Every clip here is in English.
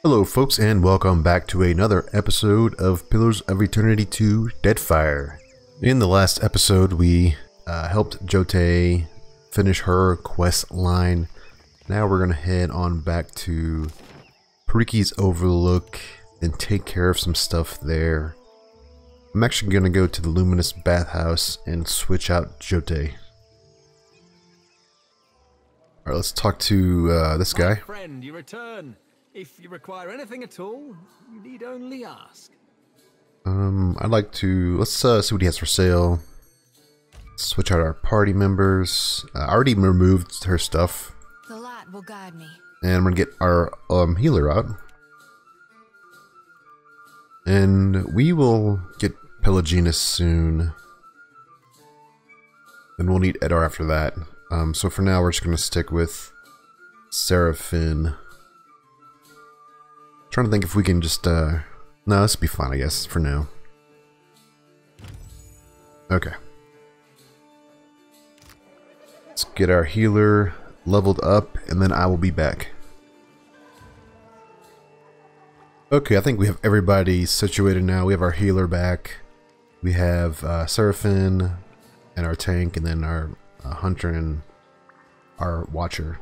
Hello folks, and welcome back to another episode of Pillars of Eternity 2 Deadfire. In the last episode we helped Jote finish her quest line. Now we're going to head on back to Periki's Overlook and take care of some stuff there. I'm actually going to go to the Luminous Bathhouse and switch out Jote. Alright, let's talk to this guy. My friend, you return. If you require anything at all, you need only ask. I'd like to, let's see what he has for sale. Switch out our party members. I already removed her stuff. The light will guide me. And I'm gonna get our healer out. And we will get Pelaginus soon. And we'll need Edar after that. So for now we're just gonna stick with Serefan. Trying to think if we can just no, this will be fine, I guess, for now. Okay. Let's get our healer leveled up, and then I will be back. Okay, I think we have everybody situated now. We have our healer back. We have Serefan and our tank, and then our hunter and our watcher.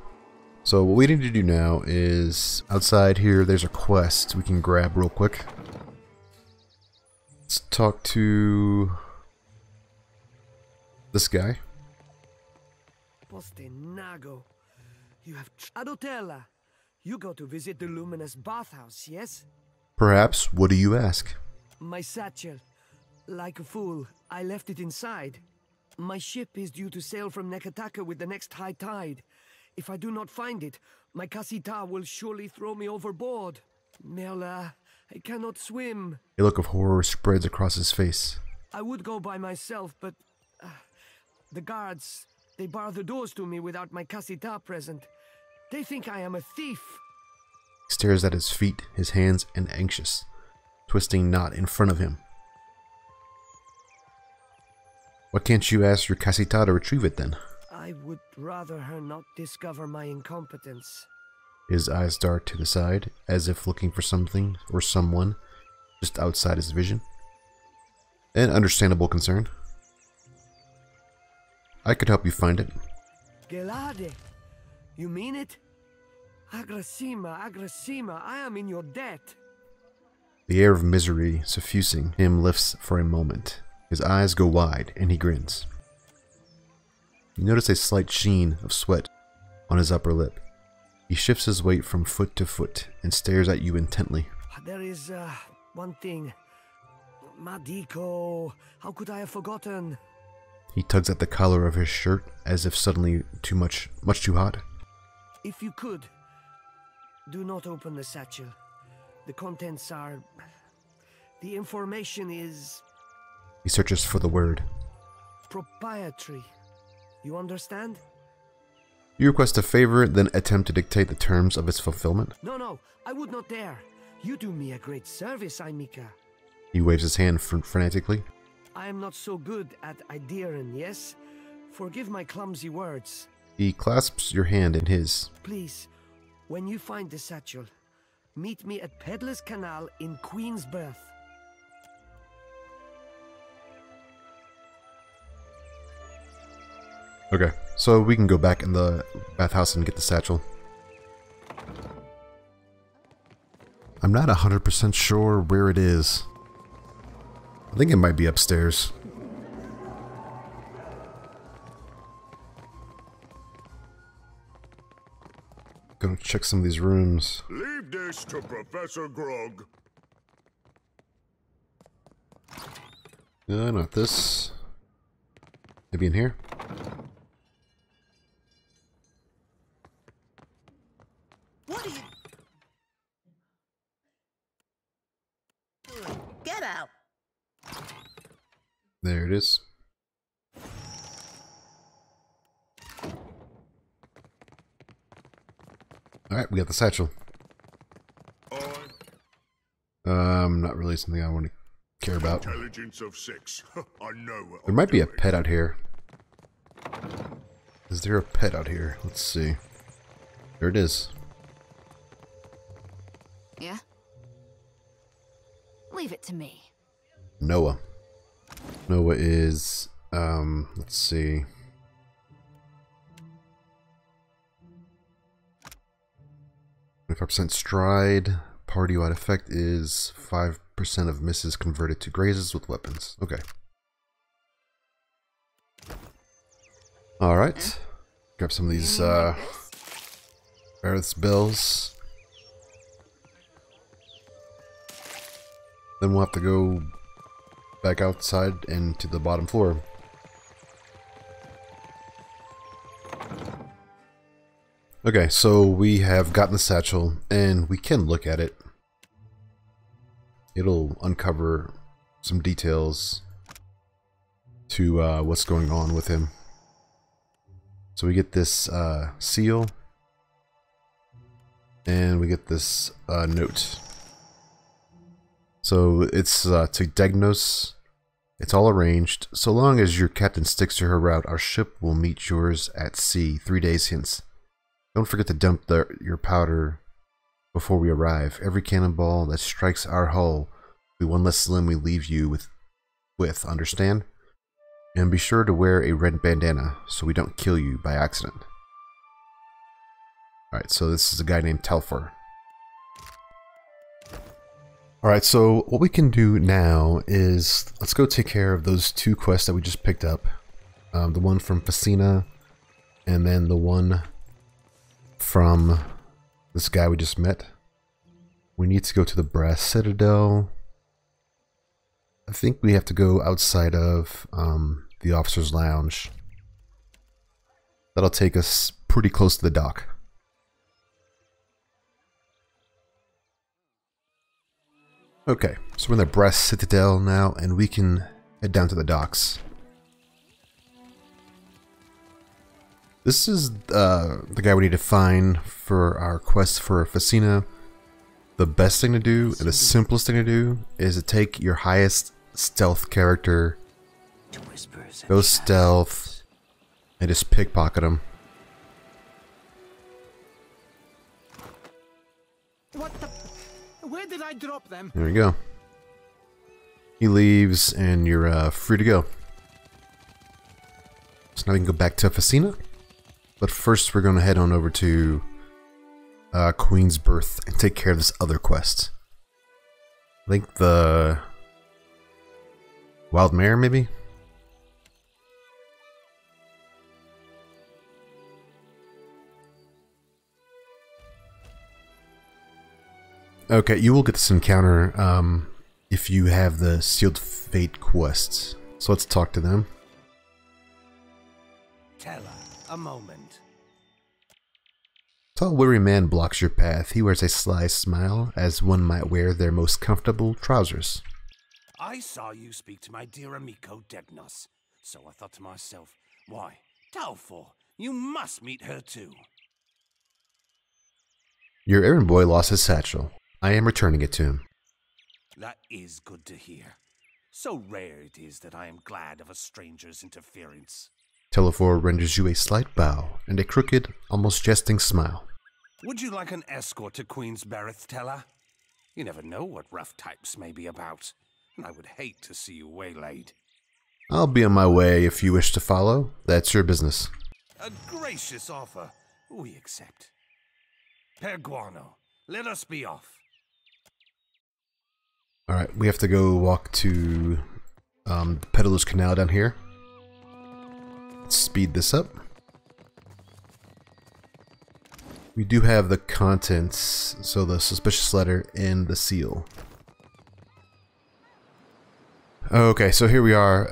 So what we need to do now is, outside here, there's a quest we can grab real quick. Let's talk to this guy. Postenago. You have Adotella. You go to visit the Luminous Bathhouse, yes? Perhaps. What do you ask? My satchel. Like a fool, I left it inside. My ship is due to sail from Nekataka with the next high tide. If I do not find it, my Kasita will surely throw me overboard. Merla, I cannot swim. A look of horror spreads across his face. I would go by myself, but the guards, they bar the doors to me without my Kasita present. They think I am a thief. He stares at his feet, his hands anxious, twisting knot in front of him. Why can't you ask your Kasita to retrieve it then? I would rather her not discover my incompetence. His eyes dart to the side, as if looking for something or someone just outside his vision. An understandable concern. I could help you find it. Gelade, you mean it? Agrasima, I am in your debt. The air of misery suffusing him lifts for a moment. His eyes go wide, and he grins. You notice a slight sheen of sweat on his upper lip. He shifts his weight from foot to foot and stares at you intently. There is one thing. Madiko, how could I have forgotten? He tugs at the collar of his shirt as if suddenly much too hot. If you could, do not open the satchel. The contents are... The information is... He searches for the word. Proprietary. You understand? You request a favor, then attempt to dictate the terms of its fulfillment. No, I would not dare. You do me a great service, Aimika. He waves his hand frantically. I am not so good at Ideiren, yes? Forgive my clumsy words. He clasps your hand in his. Please, when you find the satchel, meet me at Peddler's Canal in Queensberth. Okay, so we can go back in the bathhouse and get the satchel. I'm not 100% sure where it is. I think it might be upstairs. Gonna check some of these rooms. Leave this to Professor Grog. No, not this. Maybe in here. What are you... Get out! There it is. Alright, we got the satchel. Not really something I want to care about. Intelligence of 6. I know. There might be a pet out here. Is there a pet out here? Let's see. There it is. Yeah? Leave it to me. Noah. Noah is, let's see. %, stride. Party-wide effect is 5% of misses converted to grazes with weapons. Okay. Alright. Grab some of these, Beraths bells. Then we'll have to go back outside and to the bottom floor. Okay, so we have gotten the satchel, and we can look at it. It'll uncover some details to what's going on with him. So we get this seal, and we get this note. So it's to Degnos. It's all arranged. So long as your captain sticks to her route, our ship will meet yours at sea 3 days hence. Don't forget to dump your powder before we arrive. Every cannonball that strikes our hull will be one less limb we leave you with, understand? And be sure to wear a red bandana so we don't kill you by accident. Alright, so this is a guy named Telfer. Alright, so what we can do now is, let's go take care of those 2 quests that we just picked up. The one from Facina, and then the one from this guy we just met. We need to go to the Brass Citadel. I think we have to go outside of the officer's lounge. That'll take us pretty close to the dock. Okay, so we're in the Brass Citadel now, and we can head down to the docks. This is the guy we need to find for our quest for Facina. The best thing to do, and the simplest thing to do, is to take your highest stealth character, go stealth, and just pickpocket him. What the? Where did I drop them? There we go. He leaves, and you're free to go. So now we can go back to Facina. But first, we're going to head on over to Queen's Birth and take care of this other quest. I think the Wild Mare, maybe? Okay, you will get this encounter if you have the Sealed Fate quests. So let's talk to them. Tell her, a moment. Tall weary man blocks your path. He wears a sly smile, as one might wear their most comfortable trousers. I saw you speak to my dear amico Degnos, so I thought to myself, why, Telfor, you must meet her too. Your errand boy lost his satchel. I am returning it to him. That is good to hear. So rare it is that I am glad of a stranger's interference. Telefor renders you a slight bow and a crooked, almost jesting smile. Would you like an escort to Queen's Beraths, Teller? You never know what rough types may be about, and I would hate to see you waylaid. I'll be on my way if you wish to follow. That's your business. A gracious offer. We accept. Perguano, let us be off. Alright, we have to go walk to the Peddler's Canal down here. Let's speed this up. We do have the contents, so the suspicious letter and the seal. Okay, so here we are.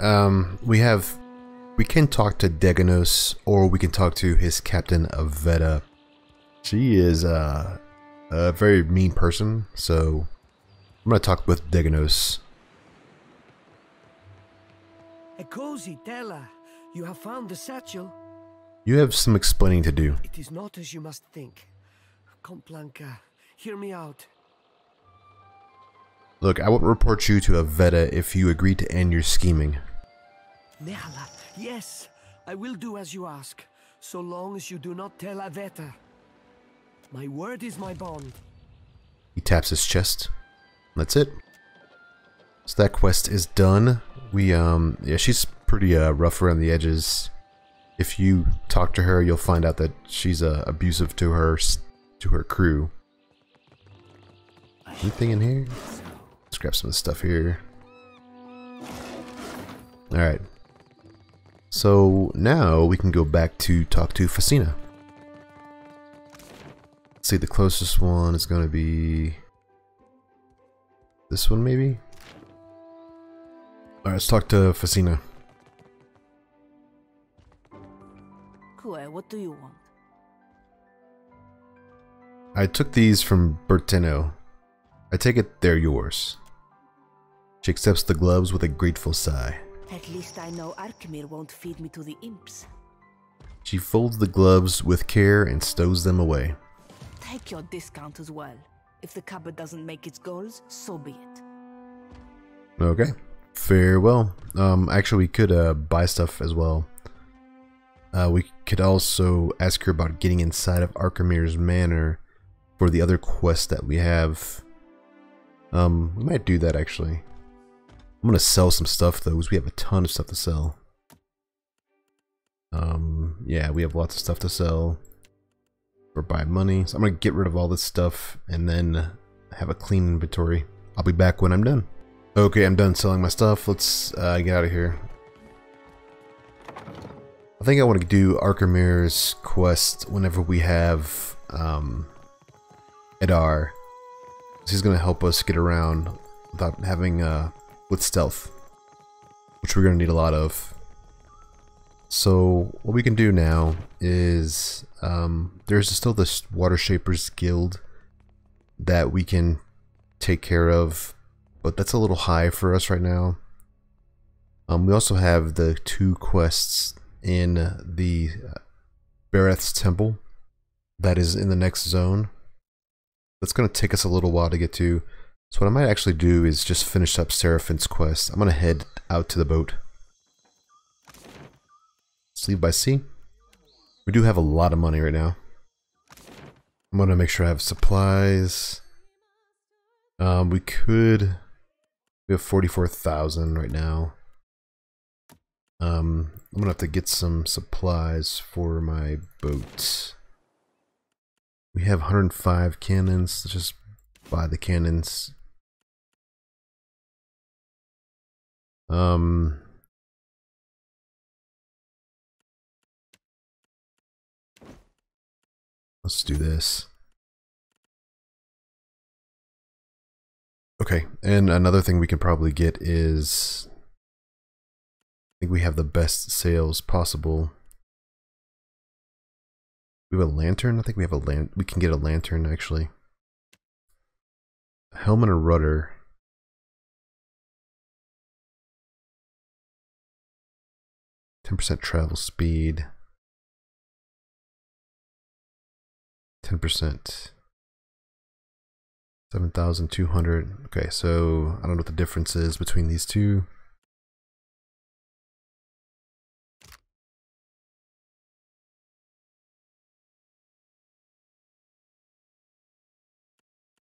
We can talk to Deganos, or we can talk to his captain, Aveta. She is a very mean person, so I'm gonna talk with Deganos. Ekosi, Tella, you have found the satchel. You have some explaining to do. It is not as you must think. Complanca, hear me out. Look, I won't report you to Aveta if you agree to end your scheming. Nehala, yes, I will do as you ask, so long as you do not tell Aveta. My word is my bond. He taps his chest. That's it. So that quest is done. We yeah, she's pretty rough around the edges. If you talk to her, you'll find out that she's abusive to her crew. Anything in here? Let's grab some of the stuff here. Alright. So now we can go back to talk to Facina. Let's see, the closest one is going to be this one, maybe? Alright, let's talk to Facina. Kue, what do you want? I took these from Berteno. I take it they're yours. She accepts the gloves with a grateful sigh. At least I know Arkemir won't feed me to the imps. She folds the gloves with care and stows them away. Take your discount as well. If the cupboard doesn't make its goals, so be it. Okay. Farewell. Actually, we could buy stuff as well. We could also ask her about getting inside of Arkamir's manor for the other quest that we have. We might do that actually. I'm gonna sell some stuff though, because we have a ton of stuff to sell. Yeah, we have lots of stuff to sell or buy money. So I'm gonna get rid of all this stuff and then have a clean inventory. I'll be back when I'm done. Okay, I'm done selling my stuff. Let's get out of here. I think I want to do Arkamir's quest whenever we have Edar. He's going to help us get around without having with stealth, which we're going to need a lot of. So what we can do now is there's still this Water Shapers Guild that we can take care of, but that's a little high for us right now. We also have the 2 quests in the Beraths Temple that is in the next zone. That's going to take us a little while to get to. So what I might actually do is just finish up Serefan's quest. I'm going to head out to the boat. Let's leave by sea. We do have a lot of money right now. I'm going to make sure I have supplies. We have 44,000 right now. I'm gonna have to get some supplies for my boat. We have 105 cannons. Let's just buy the cannons. Let's do this. Okay, and another thing we can probably get is, I think we have the best sails possible. We have a lantern. I think we have a we can get a lantern actually. A helm and a rudder. 10% travel speed. 10%. 7,200. Okay, so I don't know what the difference is between these two.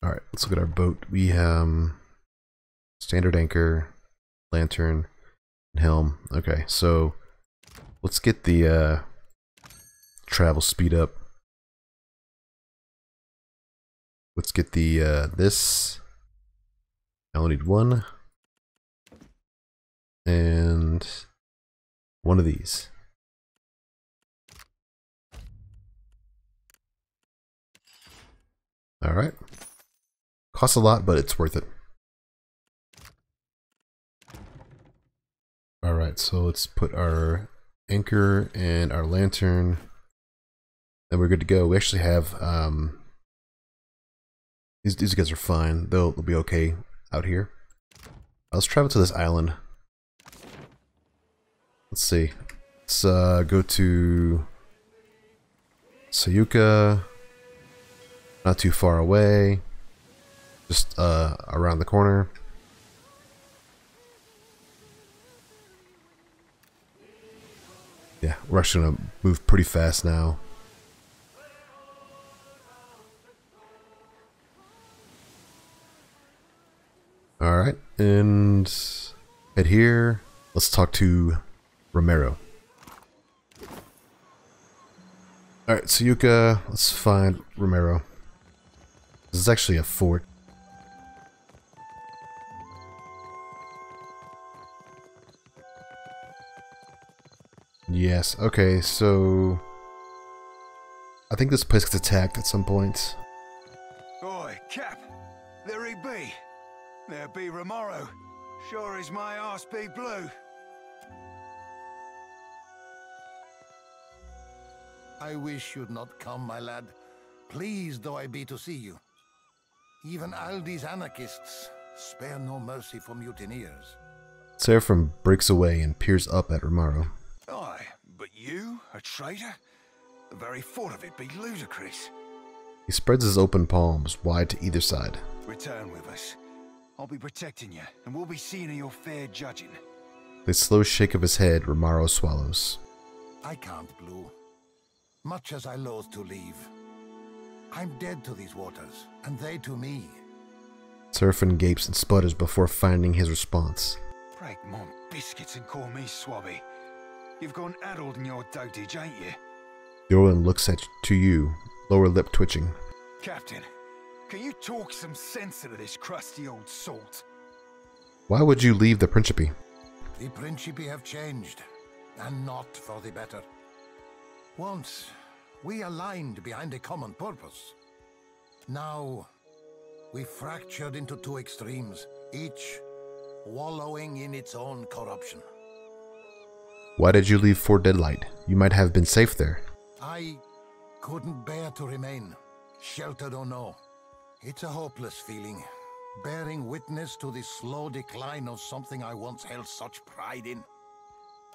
Alright, let's look at our boat. We have standard anchor, lantern, and helm. Okay, so let's get the travel speed up. Let's get the this. I only need one. And one of these. Alright. Costs a lot, but it's worth it. Alright, so let's put our anchor and our lantern. And we're good to go. We actually have these guys are fine. They'll be okay out here. Let's travel to this island. Let's see. Let's go to Sayuka. Not too far away. Just around the corner. Yeah, we're actually gonna move pretty fast now. Alright, and head here. Let's talk to Romero. Alright, so Yuka, let's find Romero. This is actually a fort. Yes, okay, so I think this place gets attacked at some point. Oi, Cap! There he be. There be Romero. Sure as my arse be blue. I wish you'd not come, my lad. Pleased though I be to see you. Even Aldi's anarchists spare no mercy for mutineers. Serefan breaks away and peers up at Romero. Aye, but you, a traitor? The very thought of it be ludicrous. He spreads his open palms wide to either side. Return with us. I'll be protecting you, and we'll be seeing your fair judging. With a slow shake of his head, Romero swallows. I can't, Blue. Much as I loathe to leave. I'm dead to these waters, and they to me. Serefan gapes and sputters before finding his response. Break my biscuits and call me Swabby. You've gone addled in your dotage, ain't you? Yoran looks to you, lower lip twitching. Captain, can you talk some sense into this crusty old salt? Why would you leave the Principe? The Principi have changed, and not for the better. Once, we aligned behind a common purpose. Now, we fractured into two extremes, each wallowing in its own corruption. Why did you leave Fort Deadlight? You might have been safe there. I couldn't bear to remain, sheltered or no. It's a hopeless feeling, bearing witness to the slow decline of something I once held such pride in.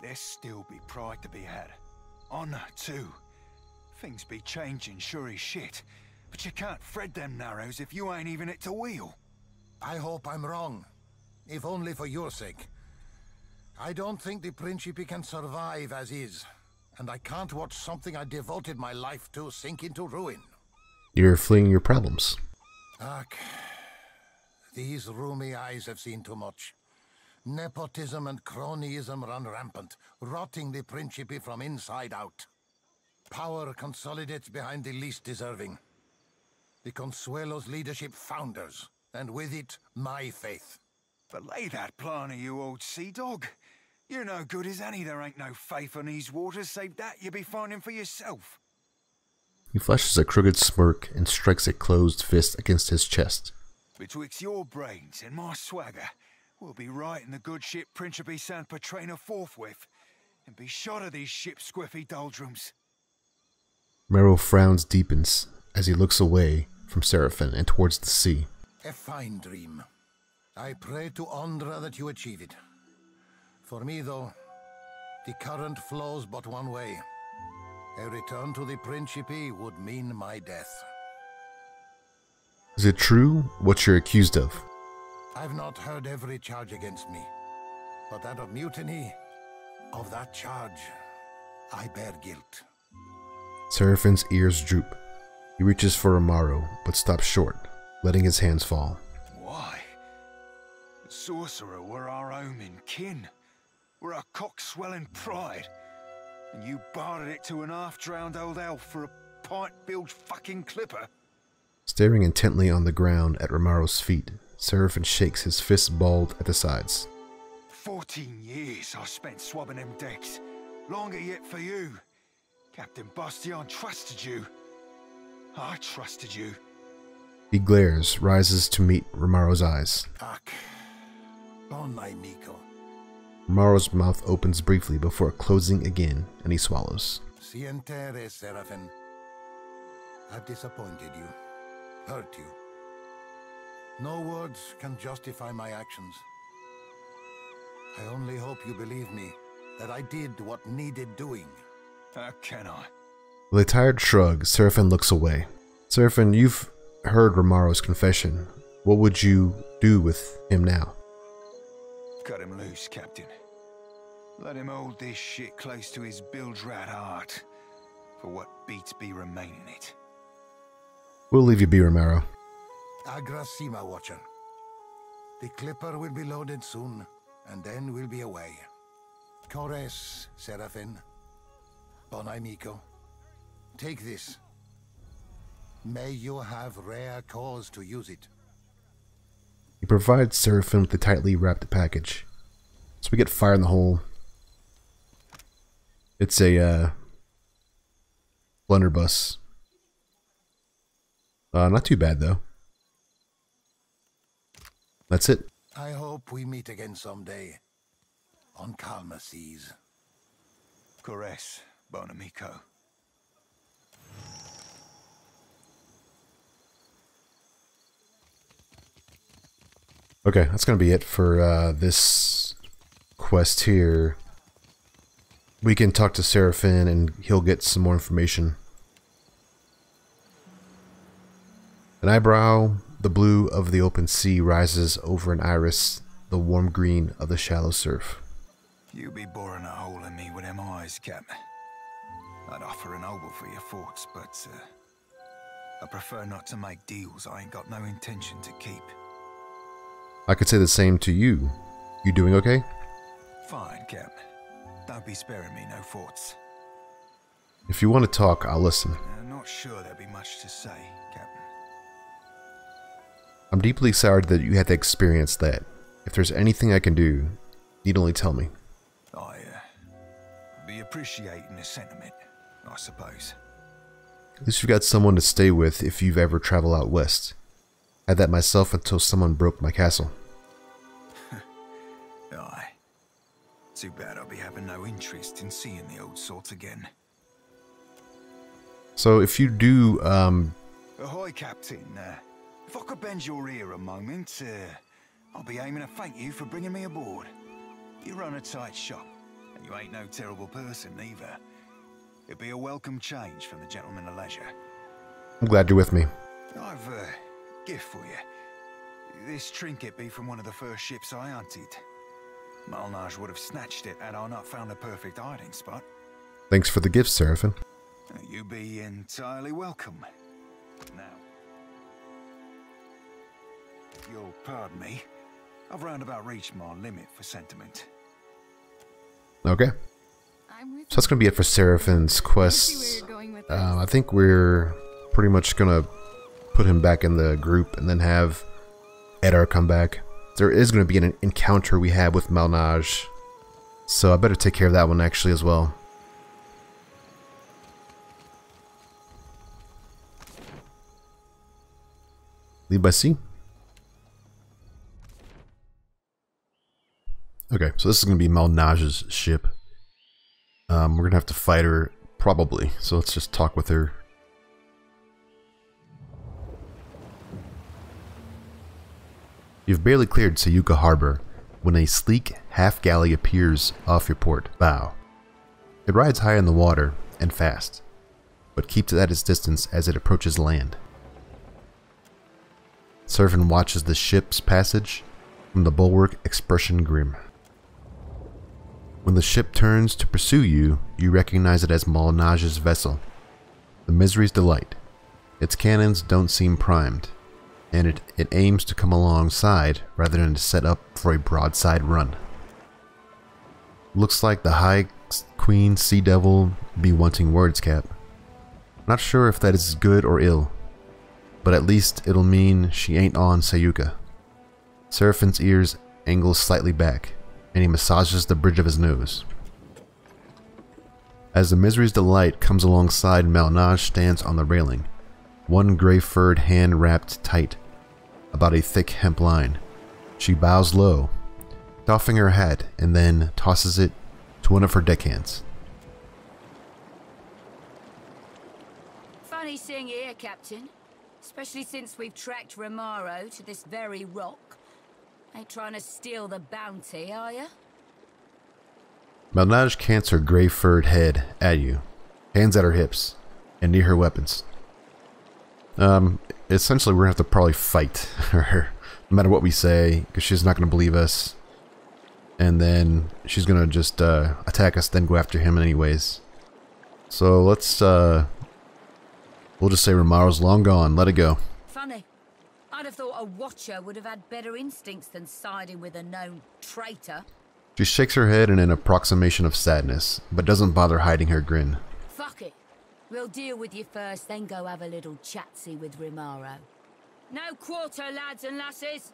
There still be pride to be had. Honor, too. Things be changing sure as shit, but you can't thread them narrows if you ain't even at the wheel. I hope I'm wrong, if only for your sake. I don't think the Principe can survive as is, and I can't watch something I devoted my life to sink into ruin. You're fleeing your problems. Ach, these roomy eyes have seen too much. Nepotism and cronyism run rampant, rotting the Principe from inside out. Power consolidates behind the least deserving. The Consuelo's leadership founders, and with it, my faith. But lay that plan of you, old sea dog. You're no good as any. There ain't no faith on these waters, save that you be finding for yourself. He flashes a crooked smirk and strikes a closed fist against his chest. Betwixt your brains and my swagger, we'll be right in the good ship Principe San Petrina forthwith, and be shot of these ship squiffy doldrums. Romero frowns deepens as he looks away from Serefan and towards the sea. A fine dream. I pray to Ondra that you achieve it. For me, though, the current flows but one way. A return to the Principe would mean my death. Is it true what you're accused of? I've not heard every charge against me, but that of mutiny, of that charge, I bear guilt. Serefan's ears droop. He reaches for Romero, but stops short, letting his hands fall. Why? The Sorcerer were our home in kin. We're our cock-swelling pride. And you bartered it to an half-drowned old elf for a pint-bilged fucking clipper? Staring intently on the ground at Romero's feet, Serefan shakes his fists balled at the sides. 14 years I spent swabbing them decks. Longer yet for you. Captain Bastion trusted you. I trusted you. He glares, rises to meet Romero's eyes. Ach, bon amico. Romero's mouth opens briefly before closing again, and he swallows. Sientere, Serefan. I've disappointed you, hurt you. No words can justify my actions. I only hope you believe me, that I did what needed doing. How can I? With a tired shrug, Serefan looks away. Serefan, you've heard Romero's confession. What would you do with him now? Cut him loose, Captain. Let him hold this shit close to his bilge rat heart, for what beats be remaining it. We'll leave you be, Romero. Agrasima, Watcher. The clipper will be loaded soon, and then we'll be away. Cores, Serefan. Bon amico. Take this. May you have rare cause to use it. He provides Serefan with a tightly wrapped package. So we get fire in the hole. It's a blunderbuss. Not too bad though. That's it. I hope we meet again someday. On calmer seas. Cores, bon amico. Okay, that's gonna be it for this quest here. We can talk to Serefan and he'll get some more information. An eyebrow, the blue of the open sea rises over an iris, the warm green of the shallow surf. You be boring a hole in me with them eyes, Cap. I'd offer an obol for your thoughts, but I prefer not to make deals I ain't got no intention to keep. I could say the same to you. You doing okay? Fine, Cap. Don't be sparing me no thoughts. If you want to talk, I'll listen. I'm not sure there'll be much to say, Captain. I'm deeply sorry that you had to experience that. If there's anything I can do, you'd only tell me. I be appreciating the sentiment, I suppose. At least you've got someone to stay with if you've ever traveled out west. I had that myself until someone broke my castle. Aye. Too bad I'll be having no interest in seeing the old sort again. So if you do, Ahoy, Captain. If I could bend your ear a moment, I'll be aiming to thank you for bringing me aboard. You run a tight shop, and you ain't no terrible person either. It'd be a welcome change from the gentleman of leisure. I'm glad you're with me. I've a gift for you. This trinket be from one of the first ships I hunted. Malnage would have snatched it had I not found a perfect hiding spot. Thanks for the gift, Serefan. You be entirely welcome. Now, if you'll pardon me, I've roundabout reached my limit for sentiment. Okay. So that's going to be it for Serafan's quests. I think we're pretty much going to put him back in the group and then have Eddar come back. There is going to be an encounter we have with Malnage, so I better take care of that one actually as well. Lead by sea. Okay, so this is going to be Malnage's ship. We're going to have to fight her, probably, so let's just talk with her. You've barely cleared Sayuka Harbor when a sleek half-galley appears off your port bow. It rides high in the water and fast, but keeps at its distance as it approaches land. Serefan watches the ship's passage from the bulwark, expression grim. When the ship turns to pursue you, you recognize it as Malnage's vessel, the Misery's Delight. Its cannons don't seem primed, and it aims to come alongside rather than to set up for a broadside run. Looks like the High Queen Sea Devil be wanting words, Cap. Not sure if that is good or ill, but at least it'll mean she ain't on Sayuka. Serefan's ears angle slightly back, and he massages the bridge of his nose. As the Misery's Delight comes alongside, Malnage stands on the railing, one gray-furred hand wrapped tight about a thick hemp line. She bows low, doffing her hat, and then tosses it to one of her deckhands. Funny seeing you here, Captain. Especially since we've tracked Romaro to this very rock. Ain't trying to steal the bounty, are you? Malnage cants her gray-furred head at you, hands at her hips, and near her weapons. Essentially we're gonna have to probably fight her, no matter what we say, because she's not gonna believe us. And then she's gonna just attack us, then go after him anyways. So let's we'll just say Romaro's long gone, let it go. Funny. I'd have thought a watcher would have had better instincts than siding with a known traitor. She shakes her head in an approximation of sadness, but doesn't bother hiding her grin. Fuck it. We'll deal with you first, then go have a little chatsy with Rimaro. No quarter, lads and lasses.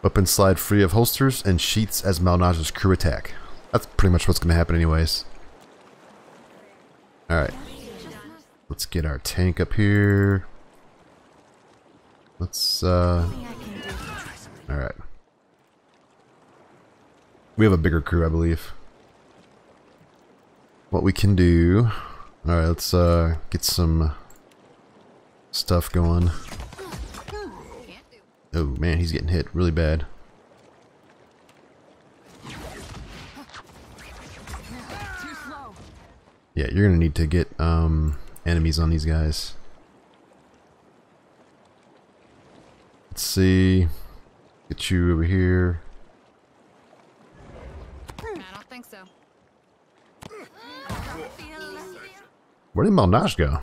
Weapons slide free of holsters and sheaths as Malnage's crew attack. That's pretty much what's going to happen anyways. Alright. Let's get our tank up here. Let's, alright. We have a bigger crew, I believe. What we can do... Alright, let's get some stuff going. Oh man, he's getting hit really bad. Yeah, you're gonna need to get enemies on these guys. Let's see. Get you over here. I don't think so. Where did Malnage go?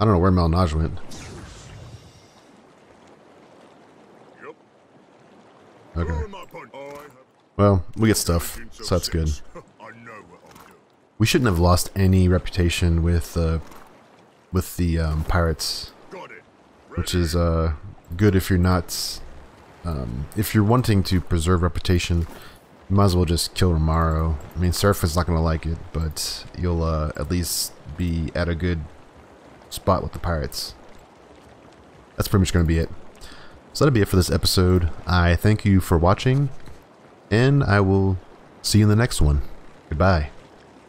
I don't know where Malnage went. Okay. Well, we get stuff, so that's good. We shouldn't have lost any reputation with the pirates, which is good if you're not if you're wanting to preserve reputation. You might as well just kill Rimaro. I mean, Serefan's not gonna like it, but you'll at least be at a good spot with the pirates. That's pretty much gonna be it. So that'll be it for this episode. I thank you for watching, and I will see you in the next one. Goodbye.